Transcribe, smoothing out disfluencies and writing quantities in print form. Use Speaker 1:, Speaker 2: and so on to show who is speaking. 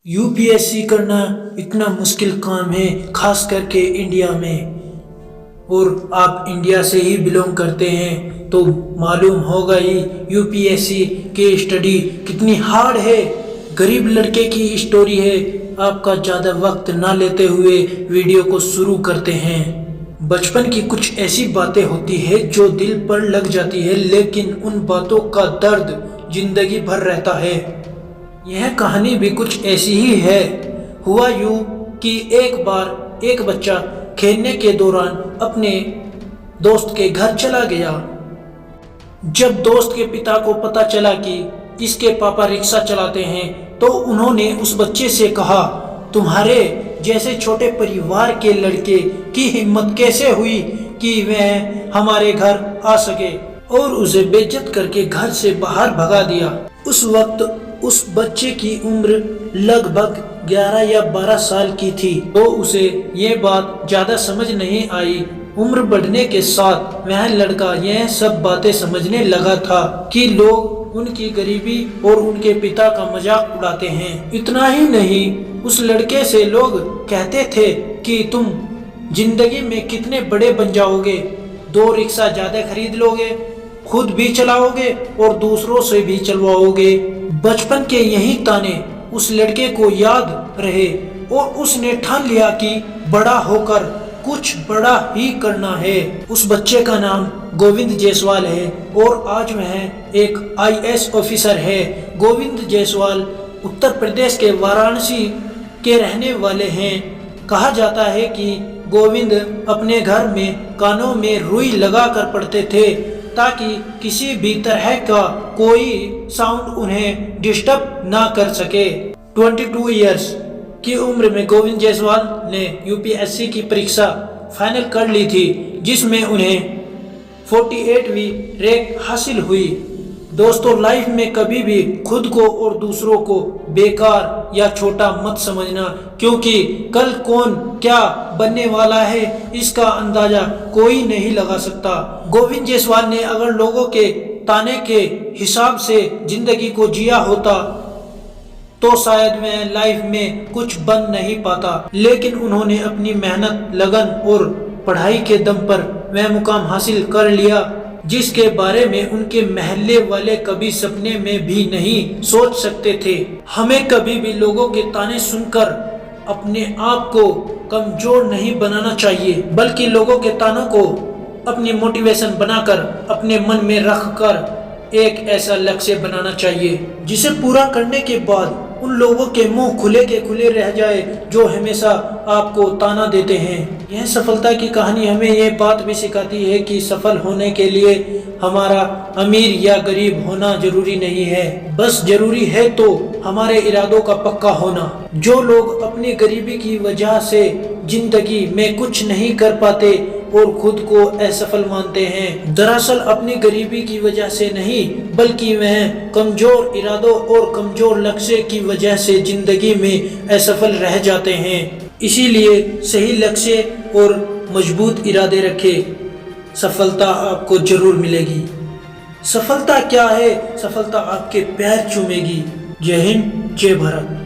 Speaker 1: UPSC करना इतना मुश्किल काम है, खास करके इंडिया में। और आप इंडिया से ही बिलोंग करते हैं तो मालूम होगा ही यूपीएससी के स्टडी कितनी हार्ड है। गरीब लड़के की स्टोरी है। आपका ज़्यादा वक्त ना लेते हुए वीडियो को शुरू करते हैं। बचपन की कुछ ऐसी बातें होती है जो दिल पर लग जाती है, लेकिन उन बातों का दर्द जिंदगी भर रहता है। यह कहानी भी कुछ ऐसी ही है। हुआ यूं कि एक बार एक बच्चा खेलने के दौरान अपने दोस्त के घर चला गया। जब दोस्त के पिता को पता चला कि इसके पापा रिक्शा चलाते हैं तो उन्होंने उस बच्चे से कहा, तुम्हारे जैसे छोटे परिवार के लड़के की हिम्मत कैसे हुई कि वह हमारे घर आ सके, और उसे बेइज्जत करके घर से बाहर भगा दिया। उस वक्त उस बच्चे की उम्र लगभग 11 या 12 साल की थी, तो उसे ये बात ज्यादा समझ नहीं आई। उम्र बढ़ने के साथ वह लड़का यह सब बातें समझने लगा था कि लोग उनकी गरीबी और उनके पिता का मजाक उड़ाते हैं। इतना ही नहीं, उस लड़के से लोग कहते थे कि तुम जिंदगी में कितने बड़े बन जाओगे, 2 रिक्शा ज्यादा खरीद लोगे, खुद भी चलाओगे और दूसरों से भी चलवाओगे। बचपन के यही ताने उस लड़के को याद रहे और उसने ठान लिया कि बड़ा होकर कुछ बड़ा ही करना है। उस बच्चे का नाम गोविंद जायसवाल है और आज वह एक आईएएस ऑफिसर है। गोविंद जायसवाल उत्तर प्रदेश के वाराणसी के रहने वाले हैं। कहा जाता है कि गोविंद अपने घर में कानों में रुई लगाकर पढ़ते थे ताकि किसी भी तरह का कोई साउंड उन्हें डिस्टर्ब ना कर सके। 22 इयर्स की उम्र में गोविंद जायसवाल ने यूपीएससी की परीक्षा फाइनल कर ली थी, जिसमें उन्हें 48वीं रैंक हासिल हुई। दोस्तों, लाइफ में कभी भी खुद को और दूसरों को बेकार या छोटा मत समझना, क्योंकि कल कौन क्या बनने वाला है इसका अंदाजा कोई नहीं लगा सकता। गोविंद जायसवाल ने अगर लोगों के ताने के हिसाब से जिंदगी को जिया होता तो शायद वह लाइफ में कुछ बन नहीं पाता, लेकिन उन्होंने अपनी मेहनत, लगन और पढ़ाई के दम पर वह मुकाम हासिल कर लिया जिसके बारे में उनके महल्ले वाले कभी सपने में भी नहीं सोच सकते थे। हमें कभी भी लोगों के ताने सुनकर अपने आप को कमजोर नहीं बनाना चाहिए, बल्कि लोगों के तानों को अपनी मोटिवेशन बनाकर अपने मन में रखकर एक ऐसा लक्ष्य बनाना चाहिए जिसे पूरा करने के बाद उन लोगों के मुंह खुले के खुले रह जाए जो हमेशा आपको ताना देते हैं। यह सफलता की कहानी हमें यह बात भी सिखाती है कि सफल होने के लिए हमारा अमीर या गरीब होना जरूरी नहीं है, बस जरूरी है तो हमारे इरादों का पक्का होना। जो लोग अपनी गरीबी की वजह से जिंदगी में कुछ नहीं कर पाते और खुद को असफल मानते हैं, दरअसल अपनी गरीबी की वजह से नहीं, बल्कि वह कमजोर इरादों और कमजोर लक्ष्य की वजह से जिंदगी में असफल रह जाते हैं। इसीलिए सही लक्ष्य और मजबूत इरादे रखें, सफलता आपको जरूर मिलेगी। सफलता क्या है? सफलता आपके पैर चूमेगी। जय हिंद, जय भारत।